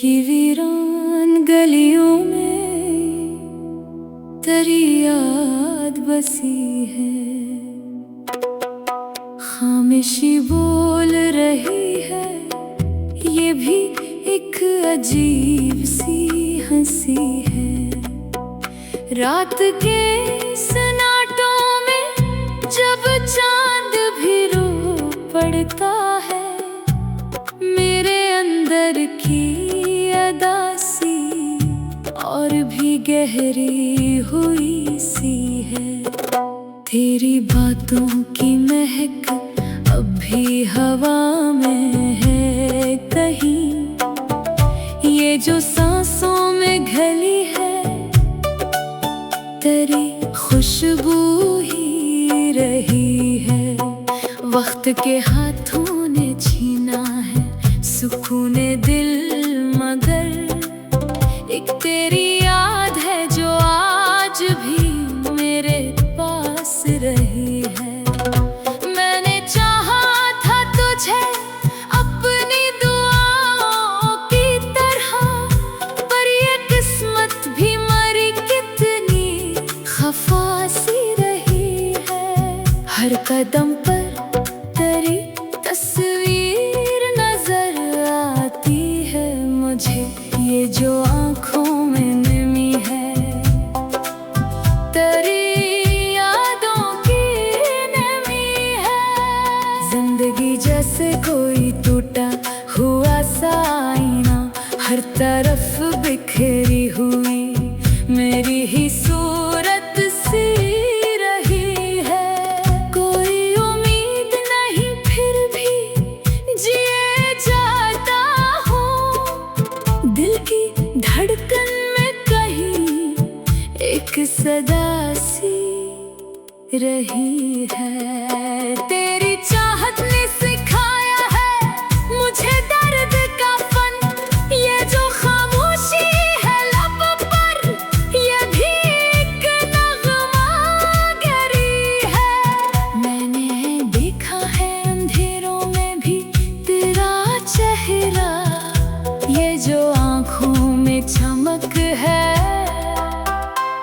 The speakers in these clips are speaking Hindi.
की वीरान गलियों में तेरी याद बसी है। खामोशी बोल रही है, ये भी एक अजीब सी हंसी है। रात के सन्नाटों में जब चांद भी रो पड़ता है, मेरे अंदर की अदासी और भी गहरी हुई सी है। तेरी बातों की महक अब भी हवा में है कहीं, ये जो सांसों में घली है तेरी खुशबू ही रही है। वक्त के हाथों ने छीना है सुकूने दिल, मगर एक तेरी याद है जो आज भी मेरे पास रही है। मैंने चाहा था तुझे अपनी दुआओं की तरह, पर ये किस्मत भी मरी कितनी खफा सी रही है। हर कदम पर तेरी तस्वीर नजर आती है मुझे, ये जो आँखों में नमी है तेरी यादों की नमी है। जिंदगी जैसे कोई टूटा हुआ सा आईना, हर तरफ बिखरी हुई मेरी ही सूरत सी रही है। कोई उम्मीद नहीं फिर भी जिए जाता हूँ, दिल की धड़कन में कहीं एक सदा सी रही है। तेरी चाहत ने सिखाया है मुझे दर्द का फन, ये जो खामोशी है लब पर, ये भी एक नगमा गरी है। मैंने देखा है अंधेरों में भी तेरा चेहरा, ये जो आँखों में चमक है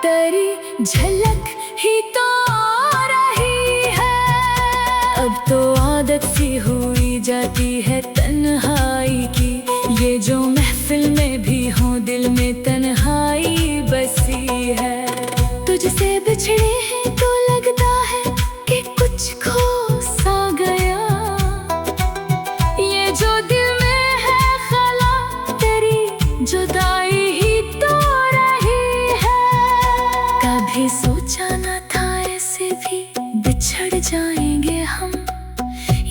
तेरी झलक ही तो रही है। अब तो आदत सी हुई जाती है तन्हाई की, ये जो महफिल में भी हो दिल में तन्हाई बसी है। तुझसे बिछड़े हैं तो लगता है कि कुछ खो सा गया, ये जो दिल में है खला तेरी जुदाई ही तो रही है। कभी सोचा न था ऐसे भी बिछड़ जाएंगे हम,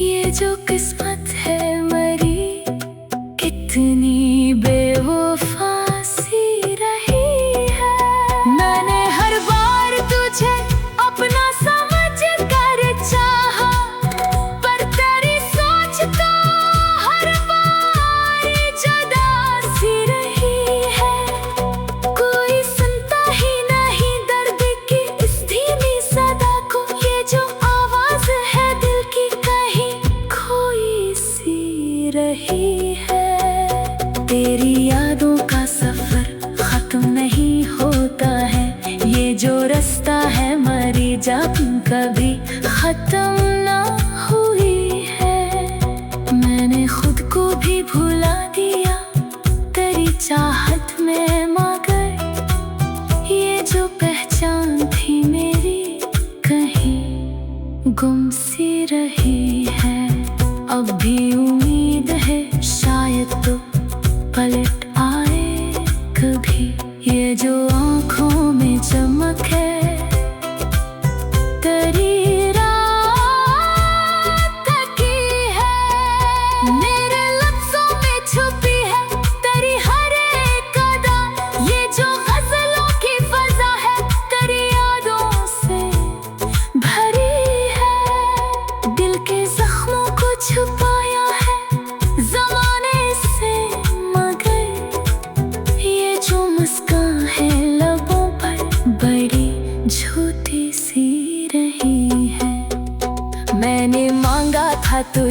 ये जो किस्मत है मरी कितनी बेवफा सी रही है। मैंने हर बार तुझे अपना समझ कर चाहा, पर तेरी सोच तो हर बार जुदा सी रही है। कोई सुनता ही नहीं दर्द की इस धीमी सदा को, ये जो आवाज है दिल की कहीं खोई सी रही है। तेरी यादों का सफर खत्म नहीं होता है, ये जो रास्ता है मरी जब कभी खत्म ना हुई है। मैंने खुद को भी भुला दिया तेरी चाहत में, मगर ये जो पहचान थी मेरी कहीं गुम सी रही है। अब भी उम्मीद है शायद तो पलट आए कभी, ये जो आँखों में चमक है तेरी रात की है। मेरे लफ्ज़ों में छुपी है तेरी हर एक अदा, ये जो गज़लों की फ़ज़ा है तेरी यादों से भरी है। दिल के ज़ख्मों को छुपाया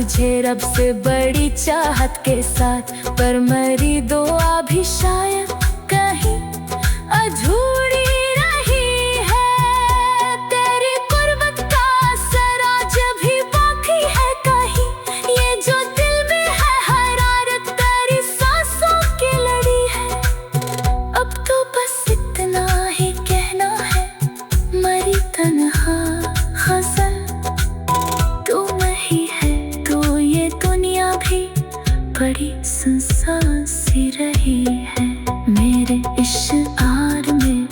तुझे रब से बड़ी चाहत के साथ, पर मेरी दुआ भी शायद कहीं अधूरी रही है। तेरी कुर्बत का असर आज भी बाकी है कहीं, ये जो दिल में है हरारत तेरी सांसों की लड़ी है। अब तो बस इतना ही कहना है, मरी तन्हा गज़ल तू नहीं है तो ये दुनिया भी बड़ी सुनसान सी रही है। मेरे इश्क़ में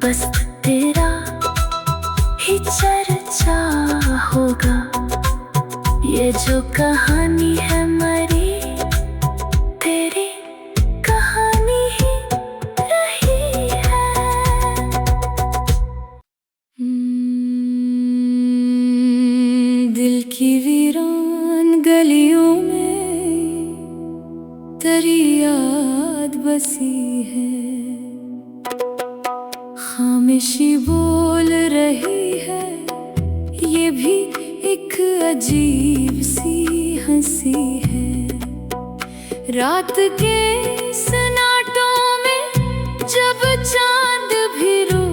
बस तेरा ही चर्चा होगा, ये जो कहानी है मरी तेरी कहानी ही रही है। दिल की वीरान गलियों में तेरी याद बसी है, खामोशी बोल रही है, ये भी एक अजीब सी हंसी है। रात के सन्नाटों में जब चांद भी रो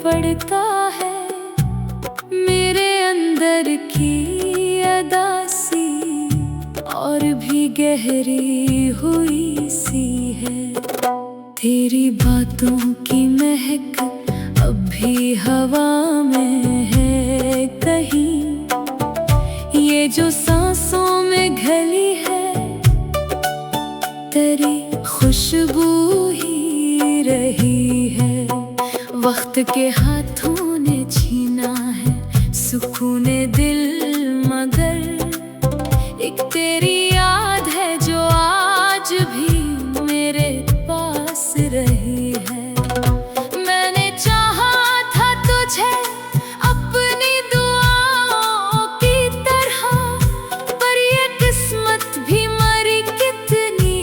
पड़ता है, मेरे अंदर की अदासी और भी गहरी हुई सी है। तेरी बातों की महक अब भी हवा में है कहीं, ये जो सांसों में घली है तेरी खुशबू ही रही है। वक्त के हाथों ने छीना है सुकूने दिल, मगर एक तेरी याद है जो आज भी मेरे पास रही है। मैंने चाहा था तुझे अपनी दुआओं की तरह, पर ये किस्मत भी मरी कितनी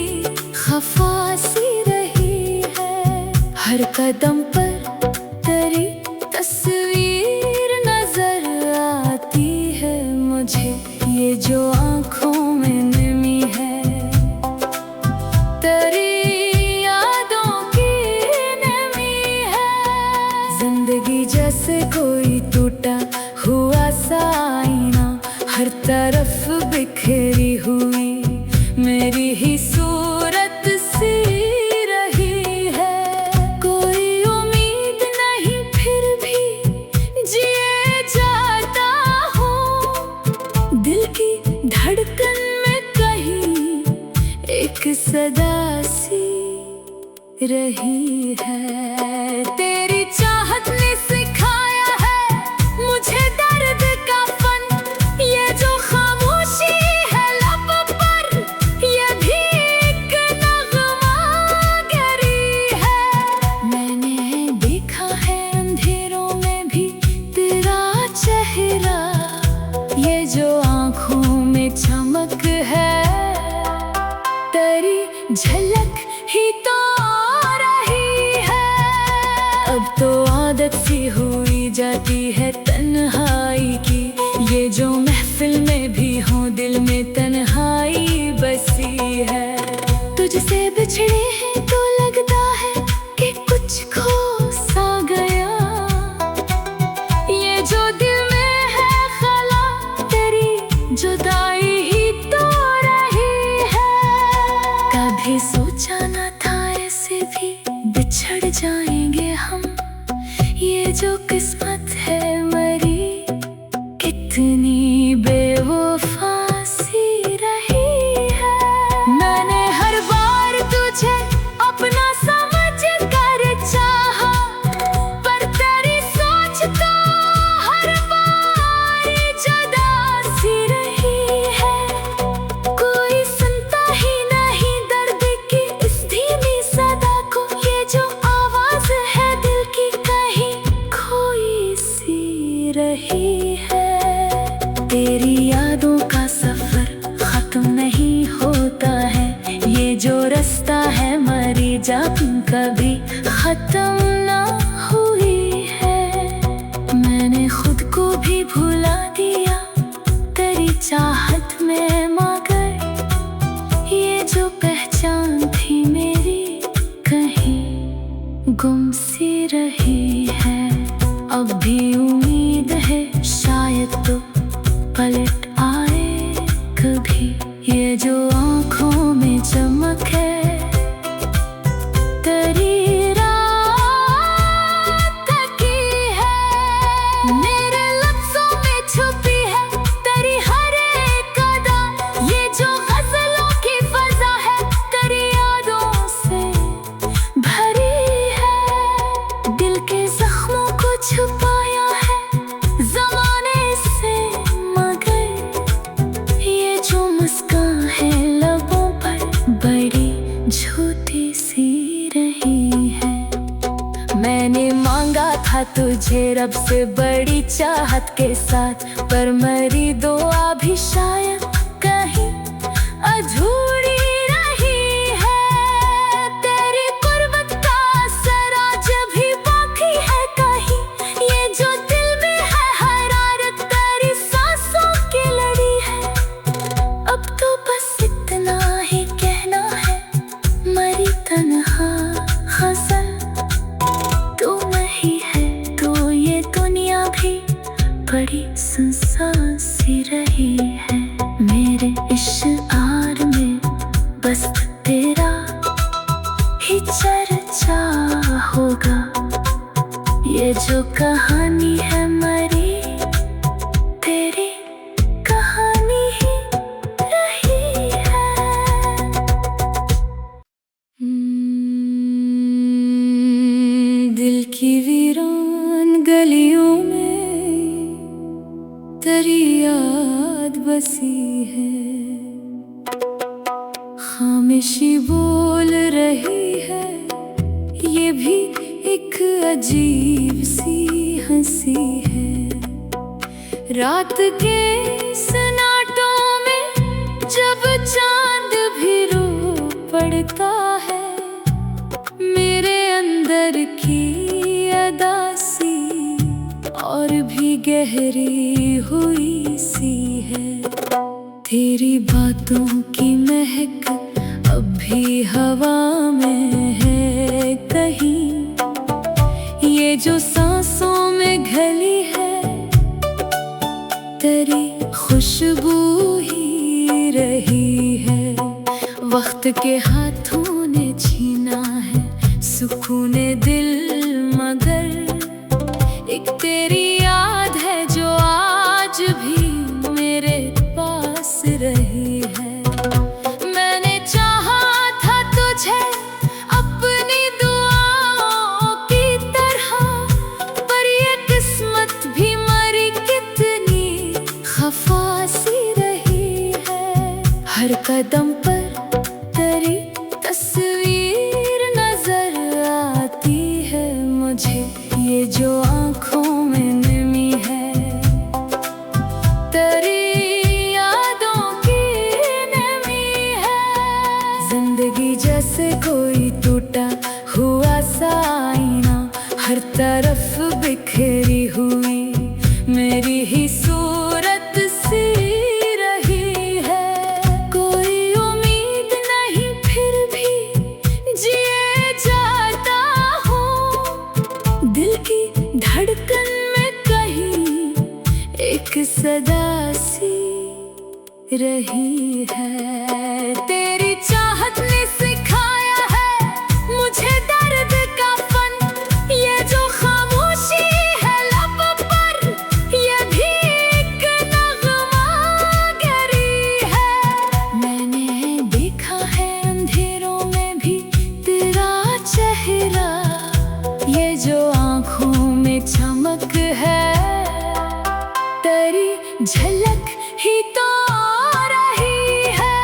खफा सी रही है। हर कदम पर तेरी तस्वीर नजर आती है मुझे, ये जो आँखों में नमी है तेरी यादों की नमी है। जिंदगी जैसे कोई टूटा हुआ सा आईना, हर तरफ बिखरी हुई मेरी ही सूरत सी रही है। कोई उम्मीद नहीं फिर भी जिए जाता हूँ, दिल की धड़कन में कहीं एक सदा सी रही है। तेरी चाहत ने सिखाया है मुझे दर्द का फन, ये जो खामोशी है लब पर, ये भी एक नगमा गरी है। मैंने देखा है अंधेरों में भी तेरा चेहरा, ये जो आँखों में चमक है तेरी झलक ही तो रही है। अब तो आदत सी हुई जाती है तन्हाई की, ये जो महफिल में भी हो दिल में तन्हाई बसी है। तुझसे बिछड़े हैं तो लगता है कि कुछ खो सा गया, ये जो दिल में है खला तेरी जुदाई ही तो रही है। कभी सोचा न था ऐसे भी बिछड़ जाएंगे हम, ये जो किस्मत है मरी कितनी बेवफा सी रही है। मैंने हर बार तुझे कभी ये जो आँखों में चमक है, तेरी रात की है। मेरे लफ्ज़ों में छुपी है तेरी हर एक अदा, ये जो गज़लों की फ़ज़ा है तेरी यादों से भरी है। दिल के ज़ख्मों को छुपाया है ज़माने से, मगर ये जो मुस्कान है लबों पर बड़ी झूठी सी रही है। मैंने मांगा था तुझे रब से बड़ी चाहत के साथ, पर मेरी दुआ भी शायद कहीं अधूरी रही है। तेरी कुर्बत का असर आज भी बाकी है कहीं, ये जो दिल में है हरारत तेरी सांसों की लड़ी है। अब तो बस इतना ही कहना है, मरी तन्हा ग़ज़ल तू नहीं है तो ये दुनिया भी बड़ी सुनसान सी रही है। मेरे इश्क़-आर में बस तेरा ही चर्चा होगा, ये जो कहानी है मरी तेरी कहानी ही रही है। दिल की वीरान गलियों में तेरी याद बसी है, खामोशी बोल रही है, ये भी एक अजीब सी हंसी है। रात के सन्नाटों में जब चांद भी रो पड़ता है, मेरे अंदर की अदासी और भी गहरी हुई सी है। तेरी बातों की महक अब भी हवा में है कहीं, ये जो सांसों में घली है तेरी खुशबू ही रही है। वक्त के हाथों ने छीना है सुकून दिल, मगर एक तेरी याद है जो आज भी मेरे पास रही है। मैंने चाहा था तुझे अपनी दुआओं की तरह, पर ये किस्मत भी मरी कितनी खफा सी रही है। हर कदम पर तेरी तस्वीर नजर आती है मुझे, ये जो आँखों में नमी है तेरी यादों की नमी है। जिंदगी जैसे कोई टूटा हुआ सा आईना, हर तरफ बिखरी हुई मेरी ही सूरत सी रही है। कोई उम्मीद नहीं फिर भी जिए जाता हूँ, दिल की धड़कन में कहीं एक सदा सी रही है। तेरी चाहत ने सिखाया है मुझे दर्द का फन, ये जो खामोशी है लब पर ये भी एक नगमा गरी है। मैंने देखा है अंधेरों में भी तेरा चेहरा, ये जो आँखों में चमक है तेरी झलक ही तो रही है।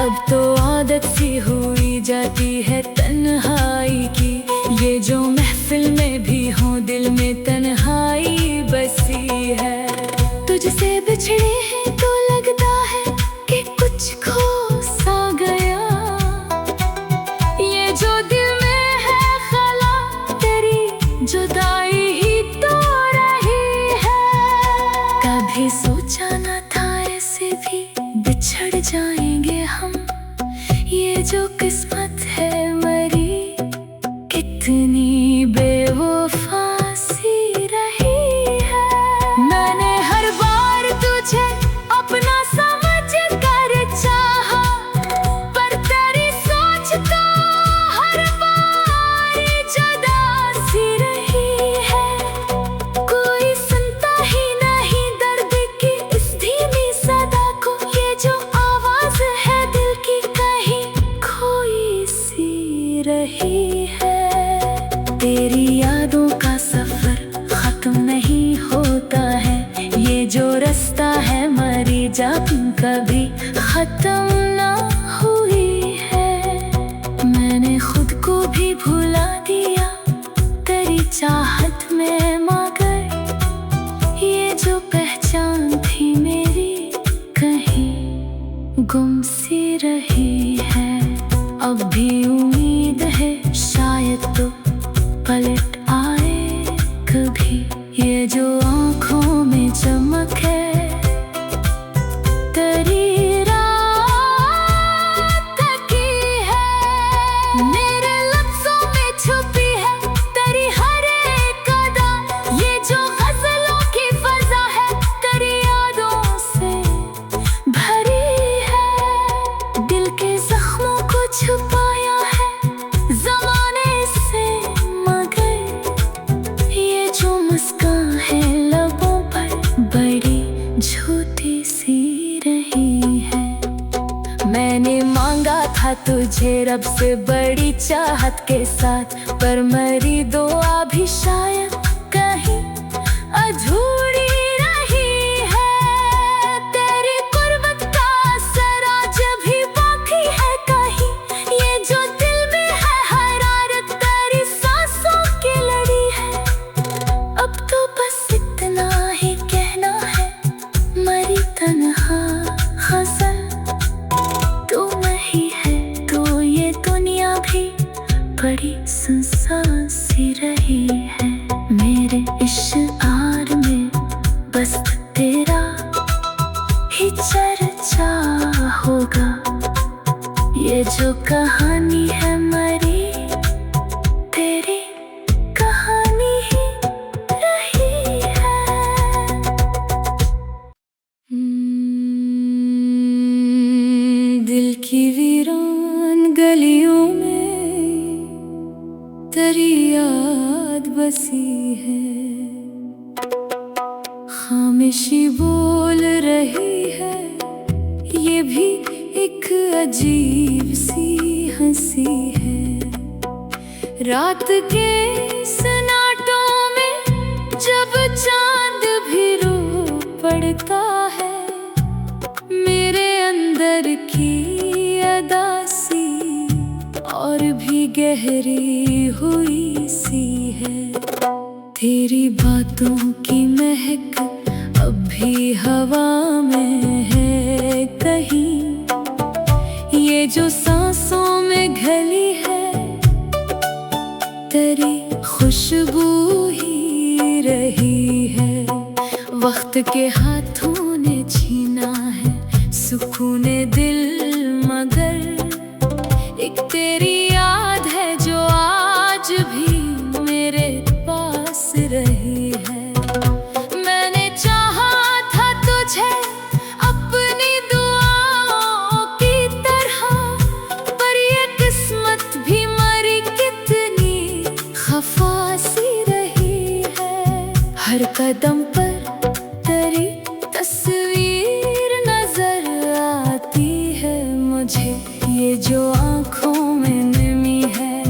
अब तो आदत सी हुई जाती है तन्हाई की, ये जो महफिल में भी हो दिल में तन्हाई बसी है। तुझसे बिछड़े हैं तो लगता है कि कुछ खो सा गया, ये जो दिल में है खला तेरी जुदाई ही तो रही है। कभी सोचा न था ऐसे भी बिछड़ जाएंगे हम, ये जो किस्मत है मरी कितनी बेवफा सी रही है। मैंने हर बार तुझे अपना समझ कभी खत्म ना हुई है। मैंने खुद को भी भुला दिया तेरी चाहत में, मगर ये जो पहचान थी मेरी कहीं गुम सी रही है। अब भी उम्मीद है शायद तो पलट आए कभी। ये जो आँखों में चमक है तेरी रात की है, मेरे लफ्ज़ों में छुपी है तेरी हर एक अदा। ये जो गज़लों की फ़ज़ा है तेरी यादों से भरी है। दिल के ज़ख्मों को छुपाया है ज़माने से, मगर ये जो मुस्कान है लबों पर बड़ी झूठी सी रही है। मैंने मांगा था तुझे रब से बड़ी चाहत के साथ, पर मेरी दुआ भी शायद कहीं अधूरी रही है। तेरी कुर्बत का असर आज भी बाकी है कहीं, ये जो दिल में है हरारत तेरी सांसों की लड़ी है। अब तो बस इतना ही कहना है मरी तन्हा ग़ज़ल, तू नहीं है तो ये दुनिया भी बड़ी सुनसान सी रही है। मेरे इश्क़ में बस तेरा ही चर्चा होगा, ये जो कहानी है मरी तेरी कहानी ही रही है। दिल की वीरान गलियों में तेरी याद बसी है, खामोशी बोल रही है ये भी एक अजीब सी हंसी है। रात के सन्नाटों में जब चांद भी रो पड़ता है, मेरे अंदर की अदासी और भी गहरी हुई सी है। तेरी बातों की महक अब भी हवा में है कहीं, ये जो सांसों में घली है तेरी खुशबू ही रही है। वक्त के हाथों ने छीना है सुकूने दिल, मगर एक तेरी याद है जो आज भी मेरे पास रही है। मैंने चाहा था तुझे अपनी दुआओं की तरह, पर ये किस्मत भी मरी कितनी खफा सी रही है। हर कदम पर तेरी तस्वीर नजर आती है मुझे, ये जो आँखों में नमी है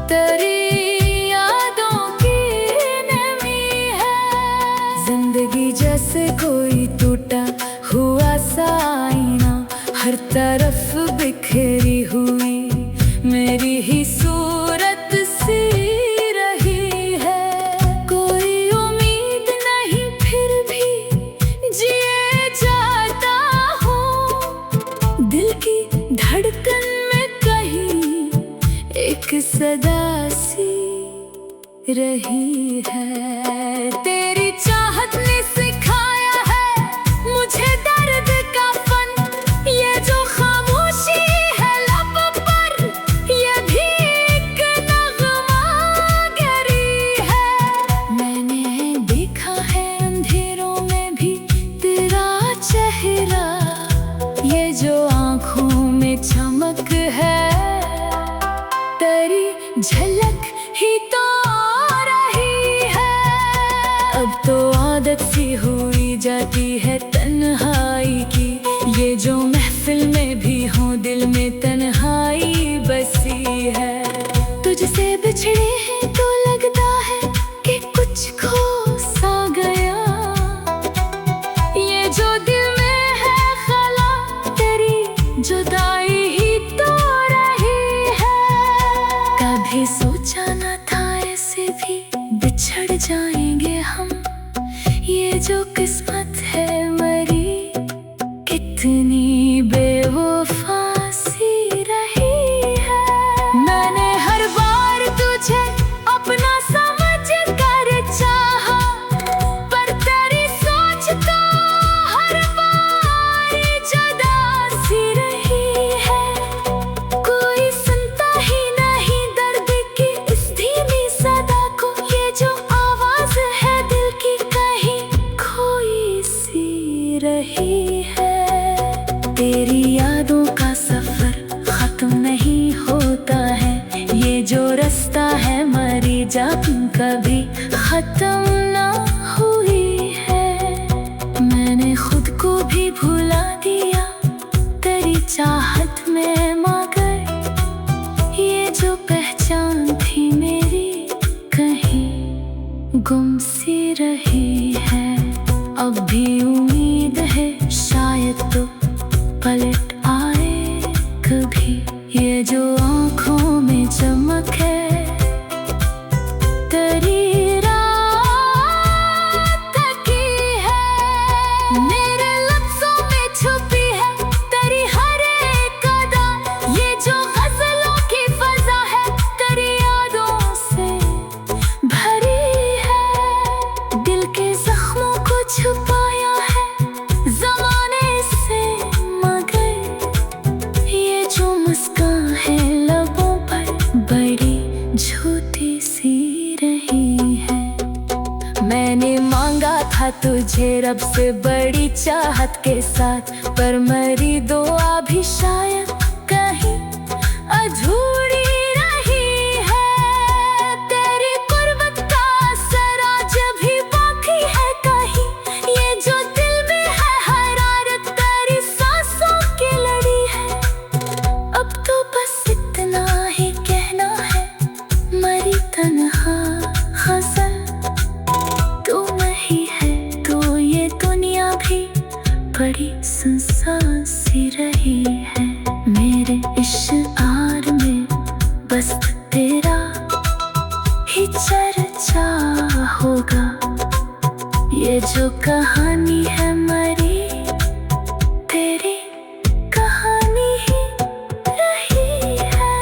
तेरी यादों की नमी है। जिंदगी जैसे कोई टूटा हुआ सा आईना, हर तरफ बिखरी हुई मेरी ही सूरत सी रही है। कोई उम्मीद नहीं फिर भी जिए जाता हूँ, दिल की धड़कन में कहीं एक सदा सी रही है। तेरी चाहत ने सिखाया है मुझे दर्द का फन, ये जो खामोशी है लब पर ये भी एक नगमा गरी है। मैंने देखा है अंधेरों में भी तेरा चेहरा, ये जो आँखों में चमक है तेरी झलक ही तो रही है। अब तो आदत सी हुई जाती है तन्हाई की, ये जो महफिल में भी हो दिल में तन्हाई बसी है। तुझसे बिछड़े हैं तो लगता है कि कुछ खो सा गया, ये जो दिल में कहीं बेवफा सी रही है। मैंने हर बार तुझे अपना समझ कर चाहा, पर तेरी सोच तो हर बार जुदा सी रही है। कोई सुनता ही नहीं दर्द की इस धीमी सदा को, ये जो आवाज है दिल की कहीं खोई सी रही है। तेरी यादों का सफर खत्म नहीं होता है, ये जो रास्ता है मरी जब कभी खत्म ना हुई है। मैंने खुद को भी भुला दिया तेरी चाहत में, मगर ये जो पहचान थी मेरी कहीं गुम सी रही है। अब भी उम्मीद है शायद तो पलट आए कभी, ये जो आँखों में चमक है तेरी रात की है। मेरे लफ्ज़ों में छुपी है तेरी हर एक अदा, ये जो गज़लों की फ़ज़ा है तेरी यादों से भरी है। दिल के ज़ख्मों को छुपाया है ज़माने से, मगर ये जो मुस्कान है लबों पर बड़ी झूठी सी रही है। मैंने मांगा था तुझे रब से बड़ी चाहत के साथ, पर मेरी दुआ भी शायद कहीं अधूरी रही है। तेरी कुर्बत का असर आज भी बाकी है कहीं, ये जो दिल में है हरारत तेरी सांसों की लड़ी है। अब तो बस इतना ही कहना है मरी तन्हा ग़ज़ल, तू नहीं है तो ये दुनिया भी बड़ी सुनसान सी रही है। मेरे इश्क़ में बस तेरा ही चर्चा होगा, ये जो कहानी है मरी तेरी कहानी ही रही है।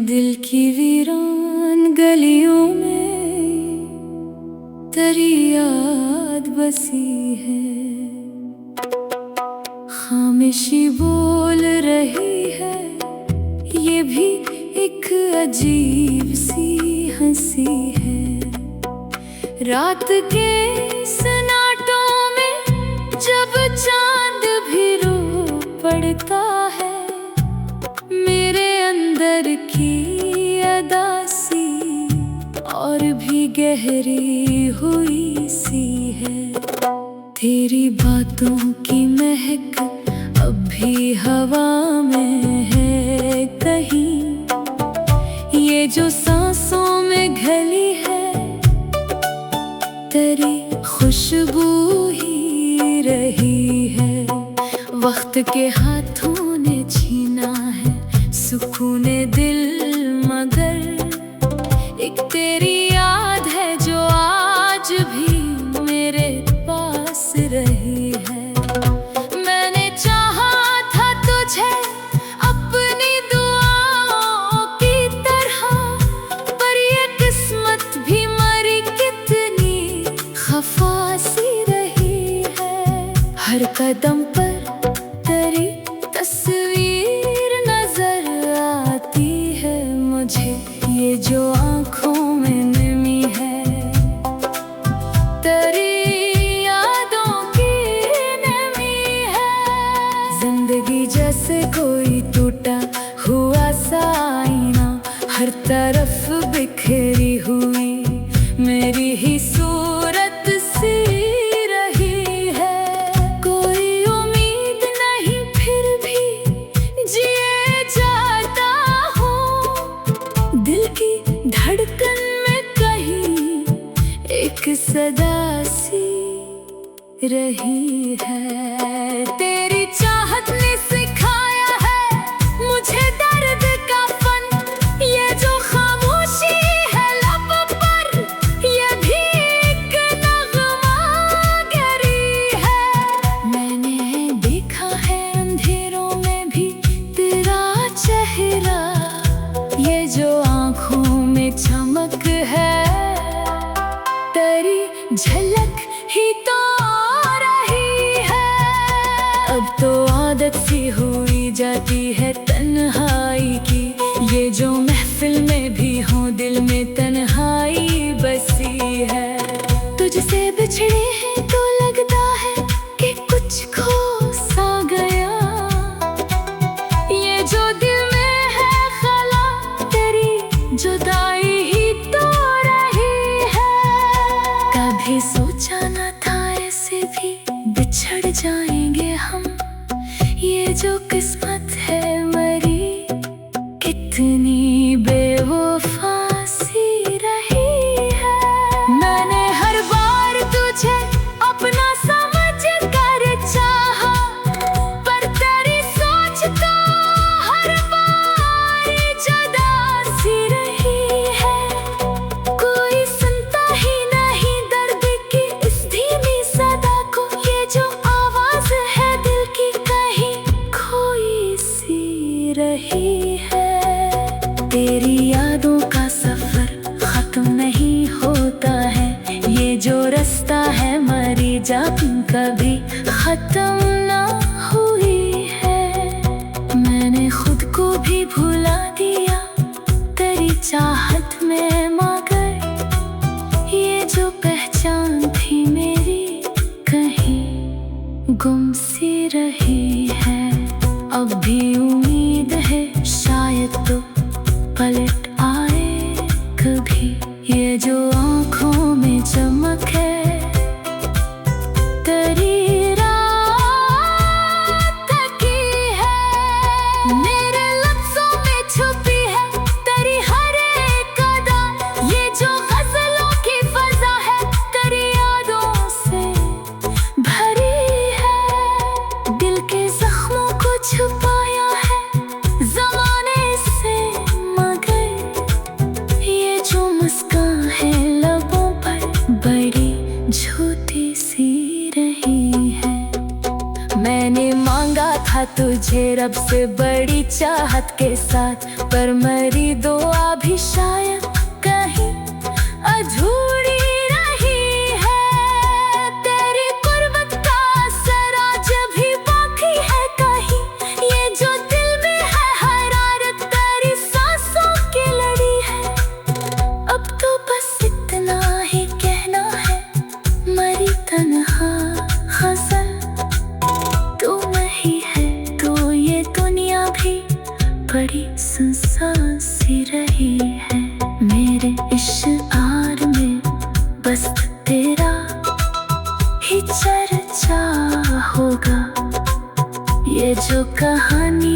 दिल की वीरान गलियों में तेरी याद बसी है, खामोशी बोल रही है ये भी एक अजीब सी हंसी है। रात के सन्नाटों में जब चांद भी रो पड़ता है, मेरे अंदर की अदासी और भी गहरी हुई सी है। तेरी बातों की महक अब भी हवा में है कहीं, ये जो सांसों में घली है तेरी खुशबू ही रही है। वक्त के हाथों ने छीना है सुकूने दिल, मगर एक तेरी याद है जो आज भी मेरे पास रही है। मैंने चाहा था तुझे अपनी दुआओं की तरह, पर ये किस्मत भी मरी कितनी खफा सी रही है। हर कदम पर तेरी तस्वीर नजर आती है मुझे, ये जो आँखों में नमी है तेरी यादों की नमी है। जिंदगी जैसे कोई टूटा हुआ सा आईना, हर तरफ बिखरी हुई मेरी ही सूरत सी रही है। कोई उम्मीद नहीं फिर भी जिए जाता हूँ, दिल की धड़कन में कहीं एक सदा सी रही है। तेरी चाहत ने सिखाया है मुझे दर्द का फन, ये जो खामोशी है लब पर, ये भी एक नगमा झलक ही तो रही है। अब तो आदत सी हुई जाती है तन्हाई की, ये जो महफिल में भी हो दिल में तन्हाई बसी है। तुझसे बिछड़े हैं तो लगता है कि कुछ खो सा गया, ये जो दिल में है खला तेरी जुदाई ही तो रही है। कभी सोचा न था ऐसे भी बिछड़ जाएंगे हम, ये जो किस्मत है मरी कितनी बेवफा सी रही है। मैंने हर बार तुझे अपना समझ कर चाहा, पर तेरी सोच तो हर बार जुदा सी रही है। कोई सुनता ही नहीं दर्द की इस धीमी सदा को, ये जो आवाज है दिल की कहीं खोई सी रही है। तेरी यादों का सफर खत्म नहीं होता है, ये जो रास्ता है मरी जब कभी खत्म ना हुई है। मैंने खुद को भी भुला दिया तेरी चाहत में, मगर ये जो पहचान थी मेरी कहीं गुम सी रही है। अब भी उम्मीद है शायद तो पलट आए कभी, ये जो आँखों में चमक है तेरी रात की है। मेरे लफ्ज़ों में छुपी है तेरी हर एक अदा, ये जो गज़लों की फ़ज़ा है तेरी यादों से भरी है। दिल के ज़ख्मों को छुपाया है ज़माने से, मगर ये जो मुस्कान है लबों पर बड़ी झूठी सी रही है। मैंने मांगा था तुझे रब से बड़ी चाहत के साथ, पर मेरी दुआ भी शायद कहीं अधूरी रही है। तेरी कुर्बत का असर आज भी बाकी है कहीं, ये जो दिल में है हरारत तेरी सांसों की लड़ी है। अब तो बस इतना ही कहना है मरी तन्हा ग़ज़ल, तू नहीं है तो ये दुनिया भी बड़ी सुनसान सी रही है। मेरे इश्क़ में बस तेरा ही चर्चा होगा, ये जो कहानी